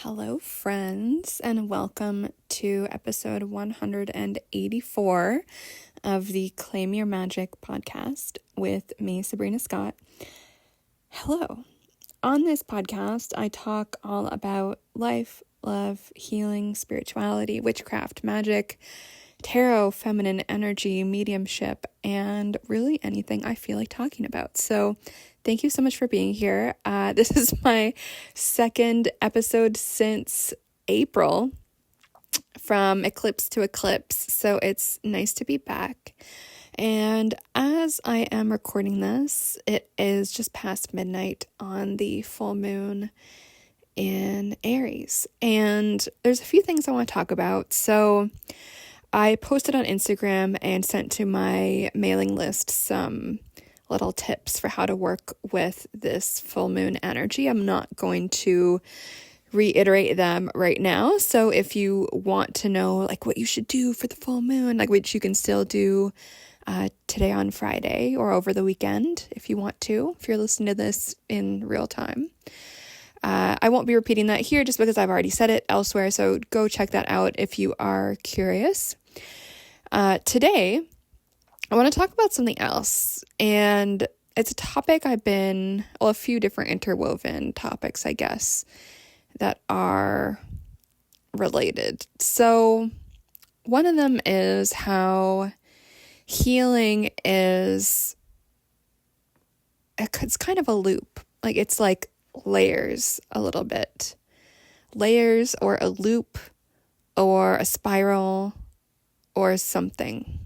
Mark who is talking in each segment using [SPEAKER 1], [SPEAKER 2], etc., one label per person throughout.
[SPEAKER 1] Hello, friends, and welcome to episode 184 of the Claim Your Magic podcast with me, Sabrina Scott. Hello. On this podcast, I talk all about life, love, healing, spirituality, witchcraft, magic, tarot, feminine energy, mediumship, and really anything I feel like talking about. So thank you so much for being here. This is my second episode since April, from eclipse to eclipse, so it's nice to be back. And as I am recording this, it is just past midnight on the full moon in Aries. And there's a few things I want to talk about. So I posted on Instagram and sent to my mailing list some little tips for how to work with this full moon energy. I'm not going to reiterate them right now. So if you want to know like what you should do for the full moon, like which you can still do today on Friday or over the weekend if you want to, if you're listening to this in real time. I won't be repeating that here just because I've already said it elsewhere. So go check that out if you are curious. Today, I want to talk about something else, and it's a topic a few different interwoven topics, I guess, that are related. So one of them is how healing it's kind of a loop. Like it's like layers a little bit. Layers or a loop or a spiral or something.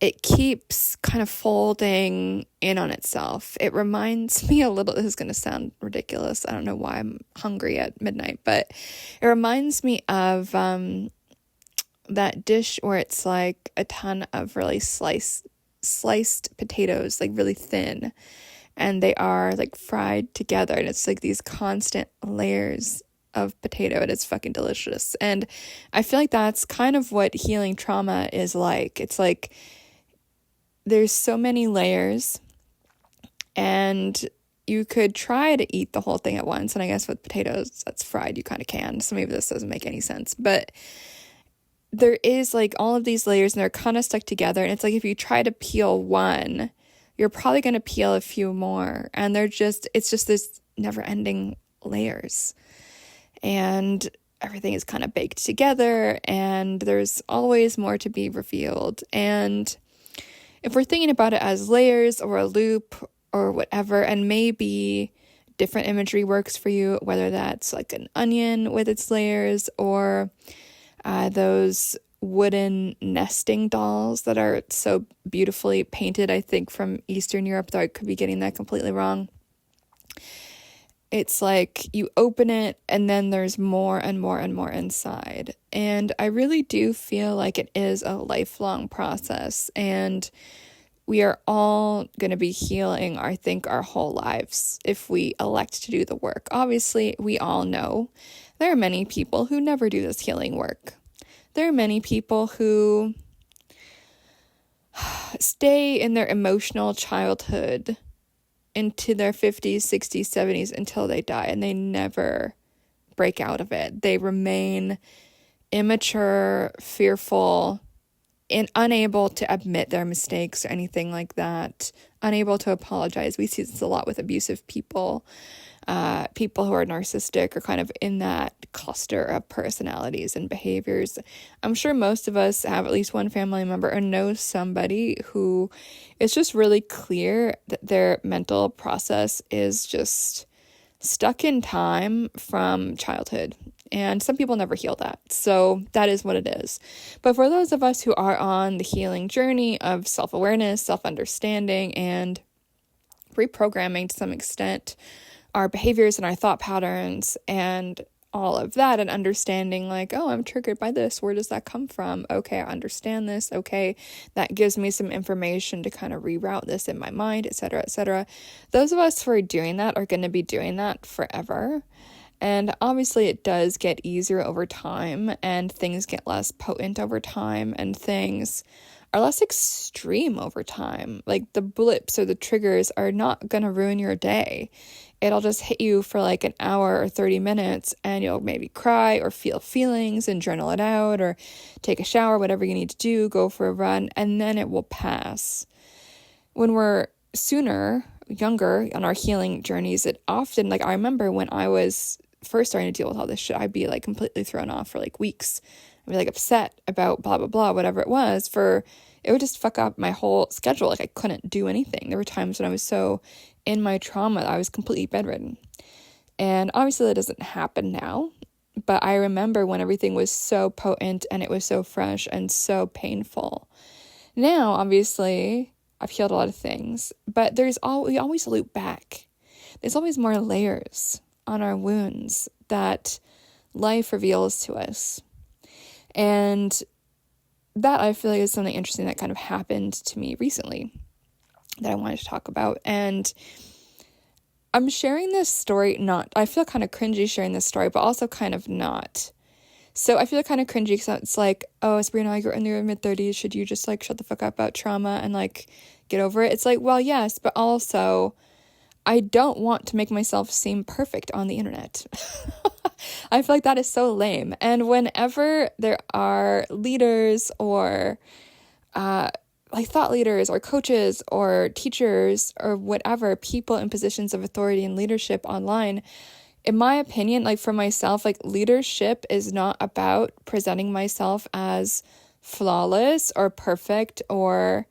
[SPEAKER 1] It keeps kind of folding in on itself. It reminds me a little, this is going to sound ridiculous. I don't know why I'm hungry at midnight, but it reminds me of that dish where it's like a ton of really sliced potatoes, like really thin, and they are like fried together, and it's like these constant layers of potato, and it's fucking delicious. And I feel like that's kind of what healing trauma is like. It's like there's so many layers, and you could try to eat the whole thing at once. And I guess with potatoes that's fried, you kind of can. So maybe this doesn't make any sense, but there is like all of these layers and they're kind of stuck together. And it's like if you try to peel one, you're probably going to peel a few more. And it's just this never ending layers. And everything is kind of baked together, and there's always more to be revealed. And if we're thinking about it as layers or a loop or whatever, and maybe different imagery works for you, whether that's like an onion with its layers or those wooden nesting dolls that are so beautifully painted, I think from Eastern Europe, though I could be getting that completely wrong. It's like you open it and then there's more and more and more inside. And I really do feel like it is a lifelong process, and we are all going to be healing, I think, our whole lives if we elect to do the work. Obviously, we all know there are many people who never do this healing work. There are many people who stay in their emotional childhood into their 50s, 60s, 70s until they die, and they never break out of it. They remain immature, fearful, and unable to admit their mistakes or anything like that, unable to apologize. We see this a lot with abusive people, people who are narcissistic or kind of in that cluster of personalities and behaviors. I'm sure most of us have at least one family member or know somebody who is just really clear that their mental process is just stuck in time from childhood. And some people never heal that. So that is what it is. But for those of us who are on the healing journey of self-awareness, self-understanding, and reprogramming to some extent our behaviors and our thought patterns and all of that, and understanding like, oh, I'm triggered by this. Where does that come from? Okay, I understand this. Okay, that gives me some information to kind of reroute this in my mind, etc., etc. Those of us who are doing that are going to be doing that forever. And obviously it does get easier over time, and things get less potent over time, and things are less extreme over time. Like the blips or the triggers are not going to ruin your day. it'll just hit you for like an hour or 30 minutes, and you'll maybe cry or feel feelings and journal it out or take a shower, whatever you need to do, go for a run, and then it will pass. When we're younger on our healing journeys, it often, like, I remember when I was first starting to deal with all this shit, I'd be like completely thrown off for like weeks. I'd be like upset about blah, blah, blah, whatever it was, it would just fuck up my whole schedule. Like, I couldn't do anything. There were times when I was so in my trauma, I was completely bedridden. And obviously that doesn't happen now, but I remember when everything was so potent and it was so fresh and so painful. Now, obviously, I've healed a lot of things, but we always loop back. There's always more layers on our wounds that life reveals to us. And that, I feel like, is something interesting that kind of happened to me recently that I wanted to talk about. And I'm sharing this story, I feel kind of cringy sharing this story, but also kind of not. So I feel kind of cringy because it's like, oh, Sabrina, you're in your mid-30s. Should you just like shut the fuck up about trauma and like get over it? It's like, well, yes, but also I don't want to make myself seem perfect on the internet. I feel like that is so lame. And whenever there are leaders or like thought leaders or coaches or teachers or whatever, people in positions of authority and leadership online, in my opinion, like for myself, like leadership is not about presenting myself as flawless or perfect or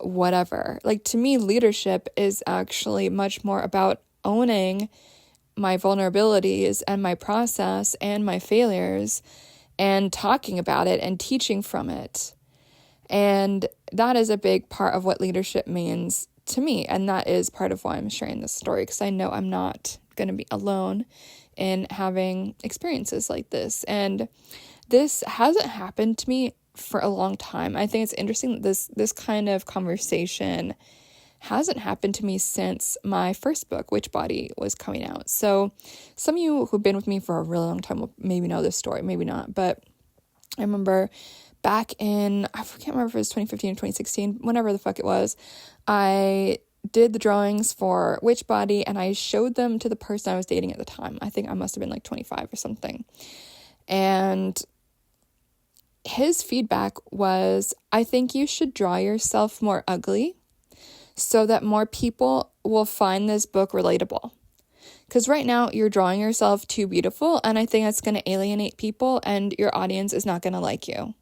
[SPEAKER 1] whatever. Like, to me, leadership is actually much more about owning my vulnerabilities and my process and my failures and talking about it and teaching from it. And that is a big part of what leadership means to me. And that is part of why I'm sharing this story, because I know I'm not going to be alone in having experiences like this. And this hasn't happened to me for a long time. I think it's interesting that this kind of conversation hasn't happened to me since my first book, Witch Body, was coming out. So some of you who've been with me for a really long time will maybe know this story, maybe not. But I remember back in, I can't remember if it was 2015 or 2016, whenever the fuck it was, I did the drawings for Witch Body and I showed them to the person I was dating at the time. I think I must have been like 25 or something. And his feedback was, I think you should draw yourself more ugly so that more people will find this book relatable. Because right now you're drawing yourself too beautiful, and I think that's going to alienate people, and your audience is not going to like you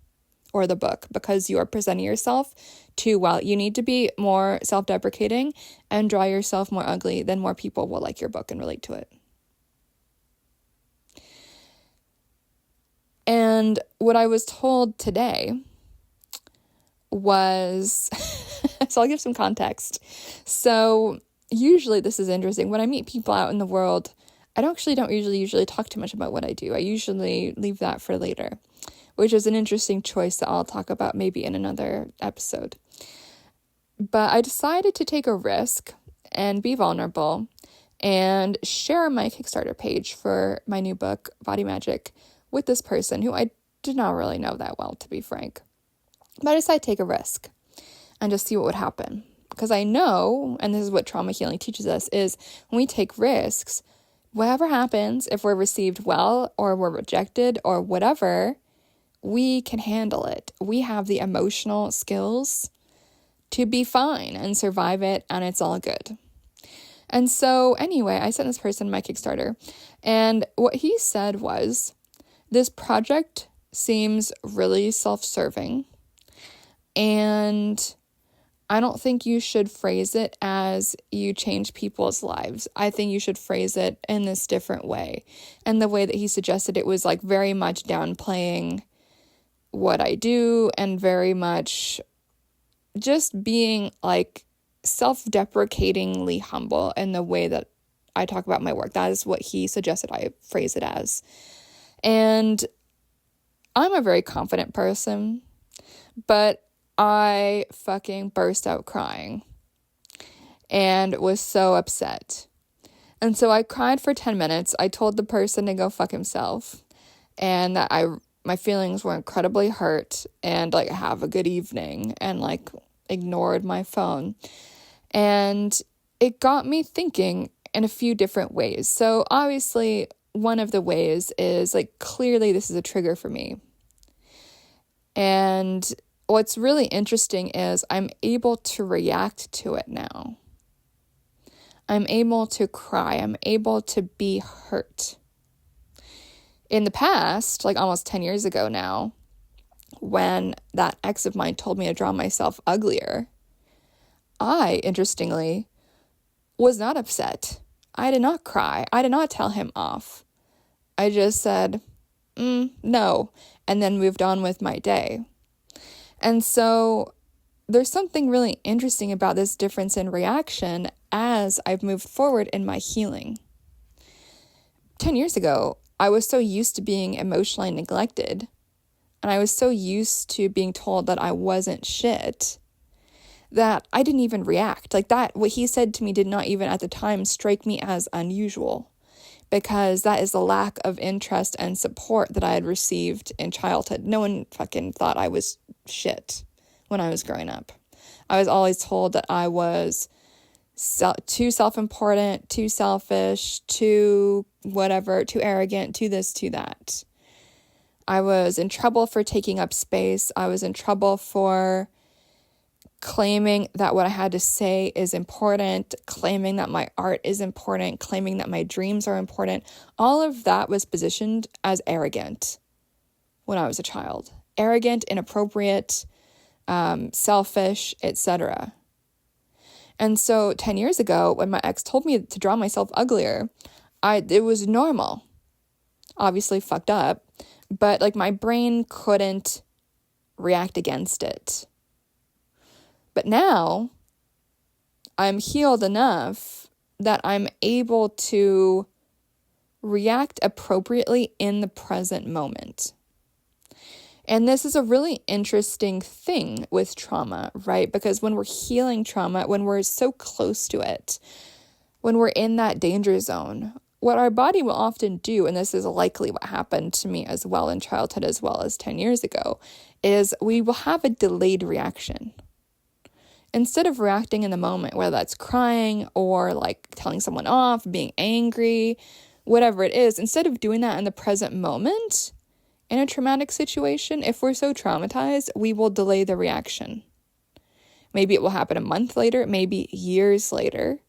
[SPEAKER 1] or the book because you are presenting yourself too well. You need to be more self-deprecating and draw yourself more ugly, then more people will like your book and relate to it. And what I was told today was, so I'll give some context. So usually this is interesting. When I meet people out in the world, I don't usually talk too much about what I do. I usually leave that for later, which is an interesting choice that I'll talk about maybe in another episode. But I decided to take a risk and be vulnerable and share my Kickstarter page for my new book, Body Magic, with this person who I did not really know that well, to be frank. But I decided to take a risk and just see what would happen. Because I know, and this is what trauma healing teaches us, is when we take risks, whatever happens, if we're received well or we're rejected or whatever, we can handle it. We have the emotional skills to be fine and survive it, and it's all good. And so anyway, I sent this person my Kickstarter, and what he said was, this project seems really self-serving, and I don't think you should phrase it as you change people's lives. I think you should phrase it in this different way. And the way that he suggested it was like very much downplaying what I do and very much just being like self-deprecatingly humble in the way that I talk about my work. That is what he suggested I phrase it as. And I'm a very confident person, but I fucking burst out crying and was so upset. And so I cried for 10 minutes. I told the person to go fuck himself and that my feelings were incredibly hurt and like have a good evening and like ignored my phone. And it got me thinking in a few different ways. So obviously, one of the ways is like, clearly this is a trigger for me. And what's really interesting is I'm able to react to it now. I'm able to cry. I'm able to be hurt. In the past, like almost 10 years ago now, when that ex of mine told me to draw myself uglier, I, interestingly, was not upset. I did not cry. I did not tell him off. I just said, no, and then moved on with my day. And so there's something really interesting about this difference in reaction as I've moved forward in my healing. 10 years ago, I was so used to being emotionally neglected, and I was so used to being told that I wasn't shit, that I didn't even react. Like that, what he said to me did not even at the time strike me as unusual, because that is the lack of interest and support that I had received in childhood. No one fucking thought I was shit when I was growing up. I was always told that I was too self-important, too selfish, too whatever, too arrogant, too this, too that. I was in trouble for taking up space. I was in trouble for claiming that what I had to say is important, claiming that my art is important, claiming that my dreams are important. All of that was positioned as arrogant when I was a child. Arrogant, inappropriate, selfish, etc. And so 10 years ago, when my ex told me to draw myself uglier, it was normal. Obviously fucked up, but like my brain couldn't react against it. But now I'm healed enough that I'm able to react appropriately in the present moment. And this is a really interesting thing with trauma, right? Because when we're healing trauma, when we're so close to it, when we're in that danger zone, what our body will often do, and this is likely what happened to me as well in childhood as well as 10 years ago, is we will have a delayed reaction. Instead of reacting in the moment, whether that's crying or like telling someone off, being angry, whatever it is, instead of doing that in the present moment, in a traumatic situation, if we're so traumatized, we will delay the reaction. Maybe it will happen a month later, maybe years later,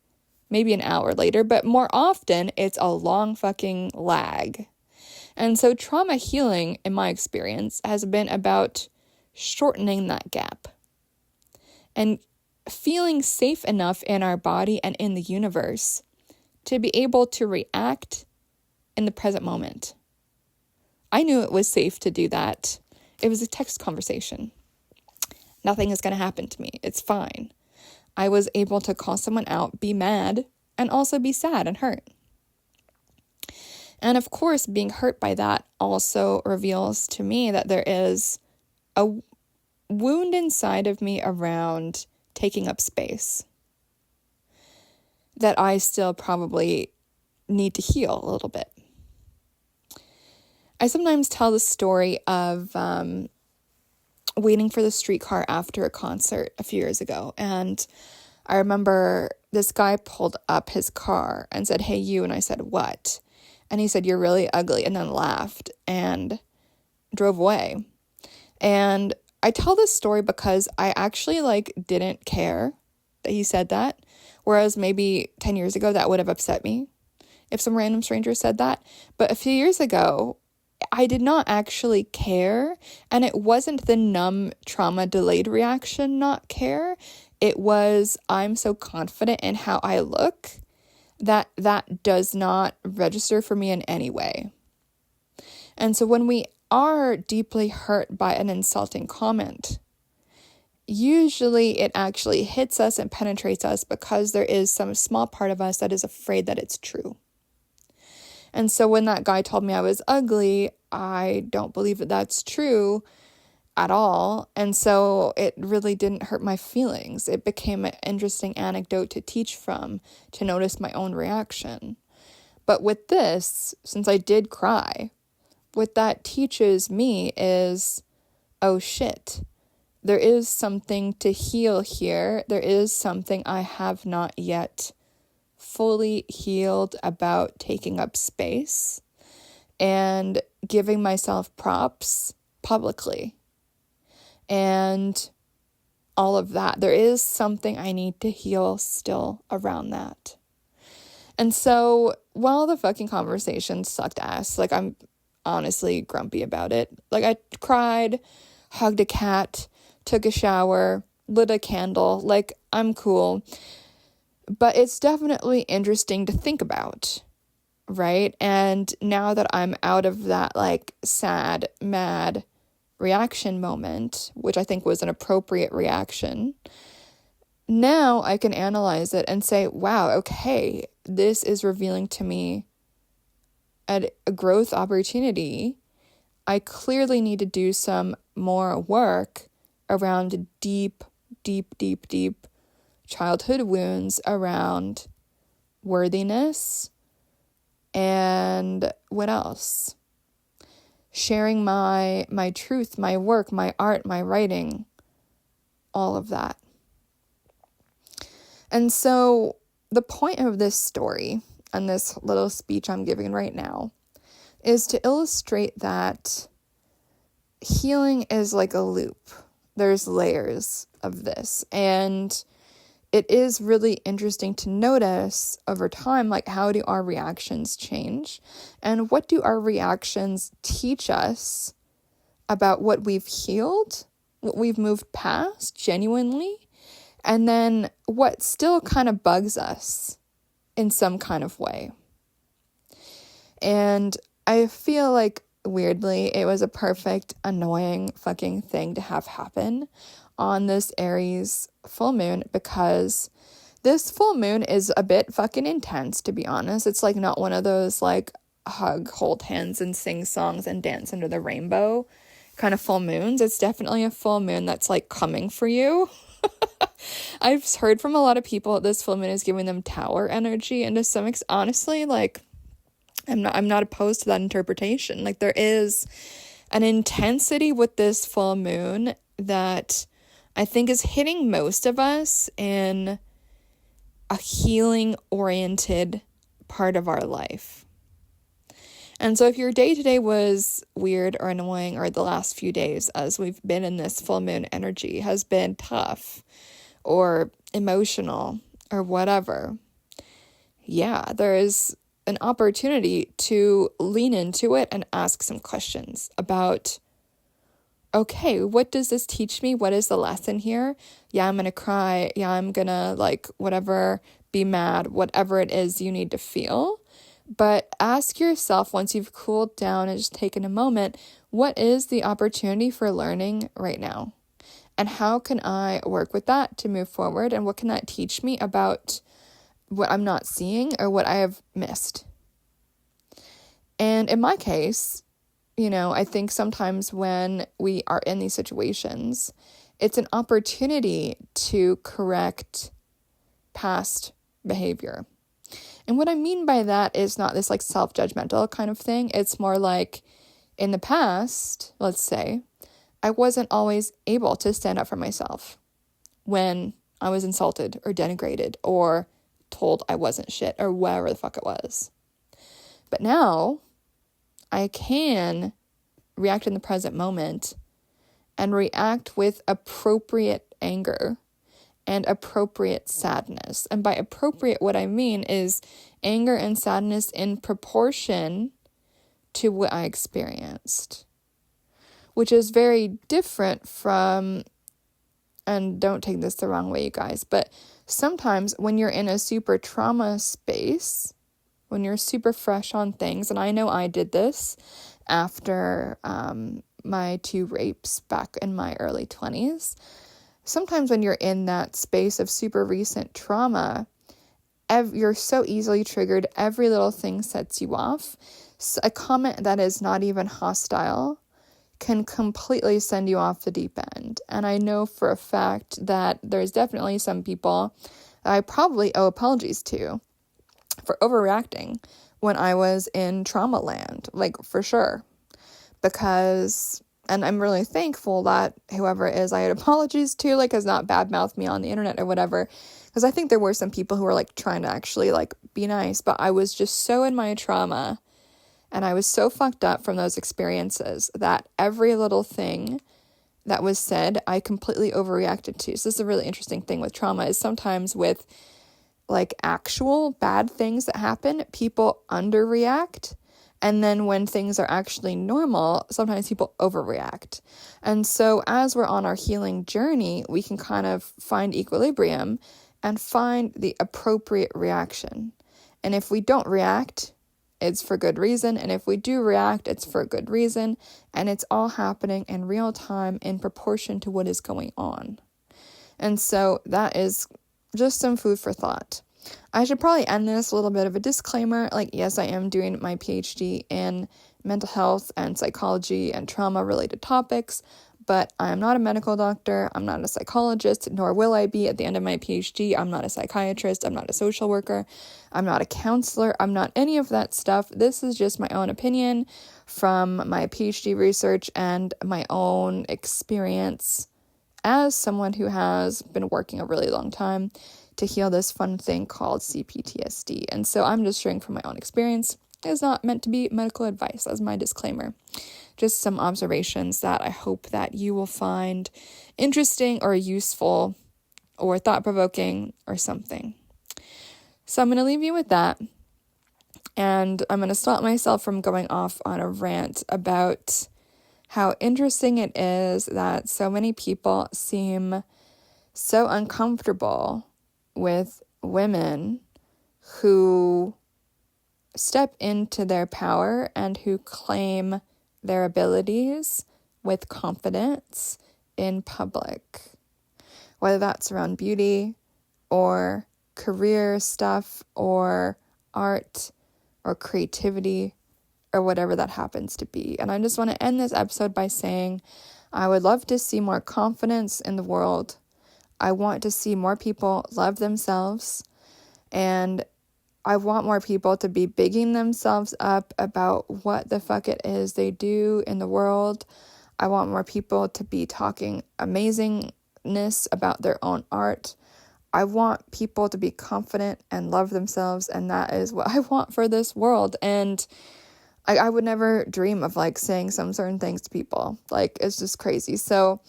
[SPEAKER 1] maybe an hour later, but more often it's a long fucking lag. And so trauma healing, in my experience, has been about shortening that gap and feeling safe enough in our body and in the universe to be able to react in the present moment. I knew it was safe to do that. It was a text conversation. Nothing is going to happen to me. It's fine. I was able to call someone out, be mad, and also be sad and hurt. And of course, being hurt by that also reveals to me that there is a wound inside of me around taking up space that I still probably need to heal a little bit. I sometimes tell the story of waiting for the streetcar after a concert a few years ago. And I remember this guy pulled up his car and said, "Hey, you." And I said, "What?" And he said, "You're really ugly," and then laughed and drove away. And I tell this story because I actually didn't care that he said that. Whereas maybe 10 years ago, that would have upset me if some random stranger said that. But a few years ago, I did not actually care. And it wasn't the numb trauma delayed reaction not care. It was, I'm so confident in how I look that that does not register for me in any way. And so when we are deeply hurt by an insulting comment, usually it actually hits us and penetrates us because there is some small part of us that is afraid that it's true. And so when that guy told me I was ugly, I don't believe that that's true at all. And so it really didn't hurt my feelings. It became an interesting anecdote to teach from, to notice my own reaction. But with this, since I did cry, what that teaches me is, oh shit, there is something to heal here. There is something I have not yet fully healed about taking up space and giving myself props publicly and all of that. There is something I need to heal still around that. And so while the fucking conversation sucked ass, like, I'm honestly grumpy about it. Like, I cried, hugged a cat, took a shower, lit a candle. Like, I'm cool. But it's definitely interesting to think about, right? And now that I'm out of that, like, sad, mad reaction moment, which I think was an appropriate reaction, now I can analyze it and say, wow, okay, this is revealing to me a growth opportunity. I clearly need to do some more work around deep childhood wounds around worthiness and what else? Sharing my truth, my work, my art, my writing, all of that. And so the point of this story and this little speech I'm giving right now is to illustrate that healing is like a loop. There's layers of this. And it is really interesting to notice over time, like, how do our reactions change? And what do our reactions teach us about what we've healed, what we've moved past genuinely, and then what still kind of bugs us in some kind of way. And I feel like, weirdly, it was a perfect, annoying fucking thing to have happen on this Aries full moon, because this full moon is a bit fucking intense, to be honest. It's like not one of those like hug, hold hands, and sing songs and dance under the rainbow kind of full moons. It's definitely a full moon that's like coming for you. I've heard from a lot of people that this full moon is giving them tower energy, and to some extent, honestly, like, I'm not opposed to that interpretation. Like, there is an intensity with this full moon that I think is hitting most of us in a healing-oriented part of our life. And so if your day-to-day was weird or annoying, or the last few days as we've been in this full moon energy has been tough or emotional or whatever, yeah, there is an opportunity to lean into it and ask some questions about, okay, what does this teach me? What is the lesson here? Yeah, I'm going to cry. Yeah, I'm going to, like, whatever, be mad, whatever it is you need to feel. But ask yourself, once you've cooled down and just taken a moment, what is the opportunity for learning right now? And how can I work with that to move forward? And what can that teach me about what I'm not seeing or what I have missed? And in my case, you know, I think sometimes when we are in these situations, it's an opportunity to correct past behavior. And what I mean by that is not this like self-judgmental kind of thing. It's more like, in the past, let's say, I wasn't always able to stand up for myself when I was insulted or denigrated or told I wasn't shit or whatever the fuck it was. But now I can react in the present moment and react with appropriate anger and appropriate sadness. And by appropriate, what I mean is anger and sadness in proportion to what I experienced, which is very different from, and don't take this the wrong way, you guys, but sometimes when you're in a super trauma space, when you're super fresh on things, and I know I did this after my 2 rapes back in my early 20s, sometimes when you're in that space of super recent trauma, you're so easily triggered, every little thing sets you off. So a comment that is not even hostile can completely send you off the deep end. And I know for a fact that there's definitely some people that I probably owe apologies to for overreacting when I was in trauma land, like, for sure. Because, and I'm really thankful that whoever it is I had apologies to, like, has not badmouthed me on the internet or whatever. because I think there were some people who were like trying to actually like be nice, but I was just so in my trauma and I was so fucked up from those experiences that every little thing that was said, I completely overreacted to. So this is a really interesting thing with trauma, is sometimes with like actual bad things that happen, people underreact. And then when things are actually normal, sometimes people overreact. And so as we're on our healing journey, we can kind of find equilibrium and find the appropriate reaction. And if we don't react, it's for good reason. And if we do react, it's for a good reason. And it's all happening in real time in proportion to what is going on. And so that is just some food for thought. I should probably end this a little bit of a disclaimer. Like, yes, I am doing my PhD in mental health and psychology and trauma related topics, but I am not a medical doctor. I'm not a psychologist, nor will I be at the end of my PhD. I'm not a psychiatrist. I'm not a social worker. I'm not a counselor. I'm not any of that stuff. This is just my own opinion from my PhD research and my own experience as someone who has been working a really long time to heal this fun thing called CPTSD. And so I'm just sharing from my own experience. It is not meant to be medical advice, as my disclaimer. Just some observations that I hope that you will find interesting or useful or thought-provoking or something. So I'm going to leave you with that. And I'm going to stop myself from going off on a rant about how interesting it is that so many people seem so uncomfortable with women who step into their power and who claim their abilities with confidence in public, whether that's around beauty or career stuff or art or creativity or whatever that happens to be. And I just want to end this episode by saying I would love to see more confidence in the world. I want to see more people love themselves, and I want more people to be bigging themselves up about what the fuck it is they do in the world. I want more people to be talking amazingness about their own art. I want people to be confident and love themselves, and that is what I want for this world. And I would never dream of like saying some certain things to people. Like, it's just crazy. So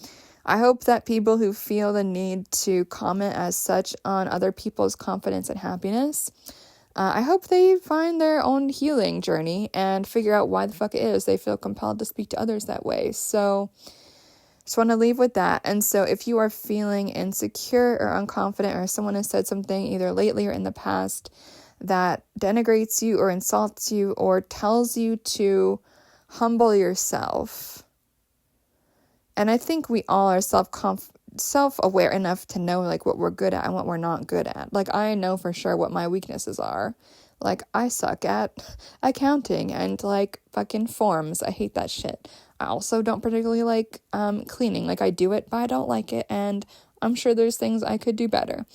[SPEAKER 1] I hope that people who feel the need to comment as such on other people's confidence and happiness, I hope they find their own healing journey and figure out why the fuck it is they feel compelled to speak to others that way. So just want to leave with that. And so if you are feeling insecure or unconfident, or someone has said something either lately or in the past that denigrates you or insults you or tells you to humble yourself, and I think we all are self-aware enough to know like what we're good at and what we're not good at. Like, I know for sure what my weaknesses are. Like, I suck at accounting and like fucking forms. I hate that shit. I also don't particularly like cleaning. Like, I do it, but I don't like it, and I'm sure there's things I could do better.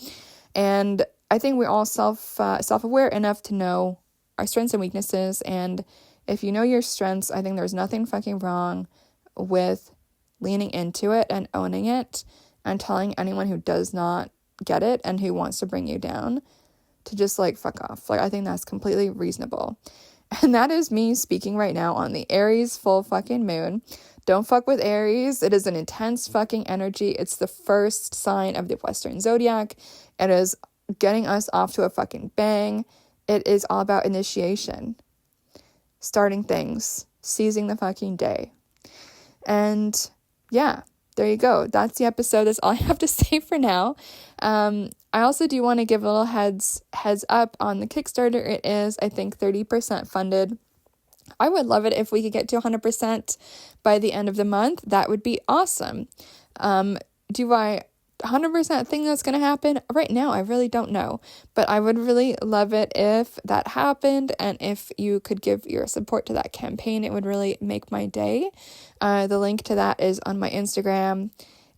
[SPEAKER 1] And I think we're all self-aware enough to know our strengths and weaknesses. And if you know your strengths, I think there's nothing fucking wrong with leaning into it and owning it and telling anyone who does not get it and who wants to bring you down to just like fuck off. Like, I think that's completely reasonable. And that is me speaking right now on the Aries full fucking moon. Don't fuck with Aries. It is an intense fucking energy. It's the first sign of the Western zodiac. It is getting us off to a fucking bang. It is all about initiation, starting things, seizing the fucking day. And yeah, there you go. That's the episode. That's all I have to say for now. I also do want to give a little heads up on the Kickstarter. It is, I think, 30% funded. I would love it if we could get to 100% by the end of the month. That would be awesome. Do I 100% think that's going to happen? Right now, I really don't know. But I would really love it if that happened, and if you could give your support to that campaign, it would really make my day. The link to that is on my Instagram.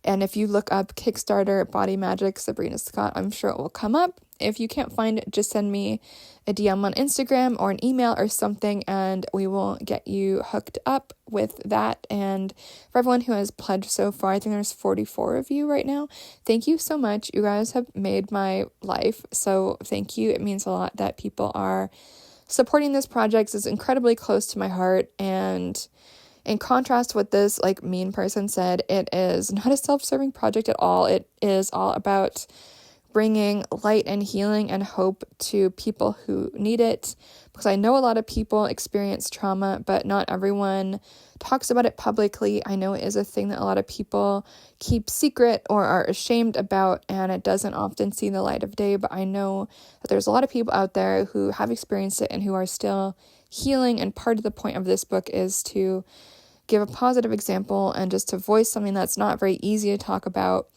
[SPEAKER 1] And if you look up Kickstarter Body Magic Sabrina Scott, I'm sure it will come up. if you can't find it, just send me a DM on Instagram or an email or something, and we will get you hooked up with that. And for everyone who has pledged so far, I think there's 44 of you right now. Thank you so much. You guys have made my life. So thank you. It means a lot that people are supporting this project. It's incredibly close to my heart, and in contrast to what this mean person said, it is not a self-serving project at all. It is all about bringing light and healing and hope to people who need it, because I know a lot of people experience trauma, but not everyone talks about it publicly. I know it is a thing that a lot of people keep secret or are ashamed about, and it doesn't often see the light of day, but I know that there's a lot of people out there who have experienced it and who are still healing, and part of the point of this book is to give a positive example and just to voice something that's not very easy to talk about,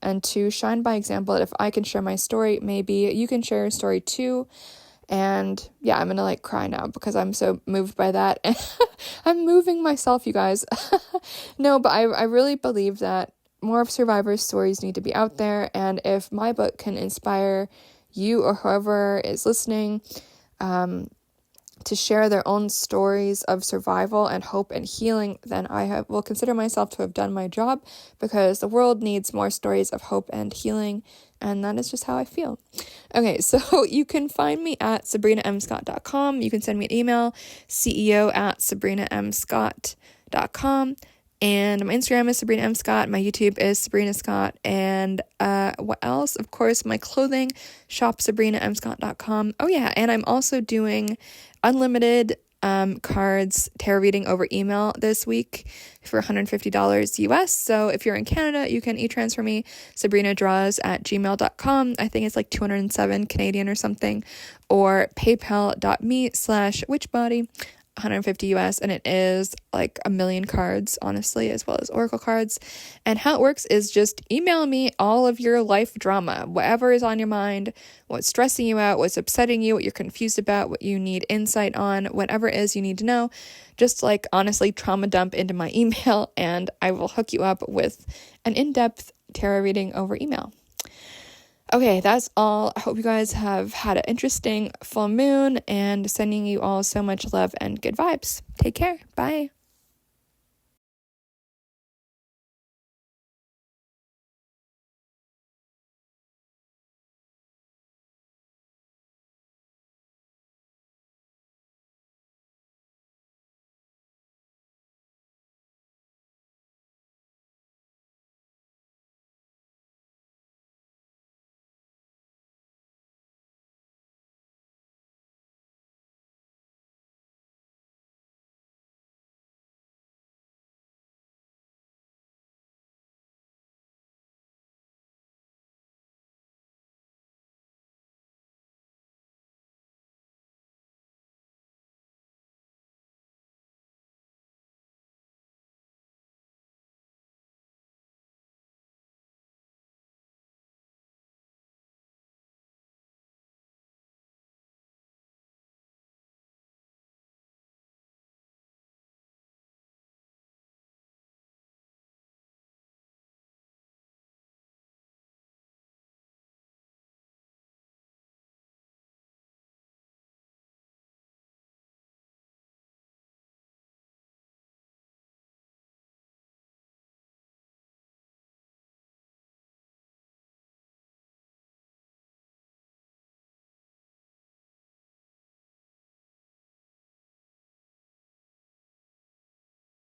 [SPEAKER 1] and to shine by example that if I can share my story, maybe you can share your story too. And yeah, I'm gonna cry now because I'm so moved by that. I'm moving myself, you guys. No, but I really believe that more of survivors' stories need to be out there, and if my book can inspire you or whoever is listening, to share their own stories of survival and hope and healing, then I will consider myself to have done my job, because the world needs more stories of hope and healing, and that is just how I feel. Okay, so you can find me at sabrinamscott.com. You can send me an email, ceo@sabrinamscott.com. And my Instagram is Sabrina M. Scott. My YouTube is Sabrina Scott. And what else? Of course, my clothing, shop sabrinamscott.com. Oh yeah, and I'm also doing unlimited cards tarot reading over email this week for $150 US. So if you're in Canada, you can e-transfer me sabrinadraws@gmail.com. I think it's 207 Canadian or something, or paypal.me/witchbody. $150 US, and it is a million cards, honestly, as well as oracle cards. And how it works is just email me all of your life drama, whatever is on your mind, what's stressing you out, what's upsetting you, what you're confused about, what you need insight on, whatever it is you need to know. Just honestly, trauma dump into my email, and I will hook you up with an in-depth tarot reading over email. Okay, that's all. I hope you guys have had an interesting full moon, and sending you all so much love and good vibes. Take care. Bye.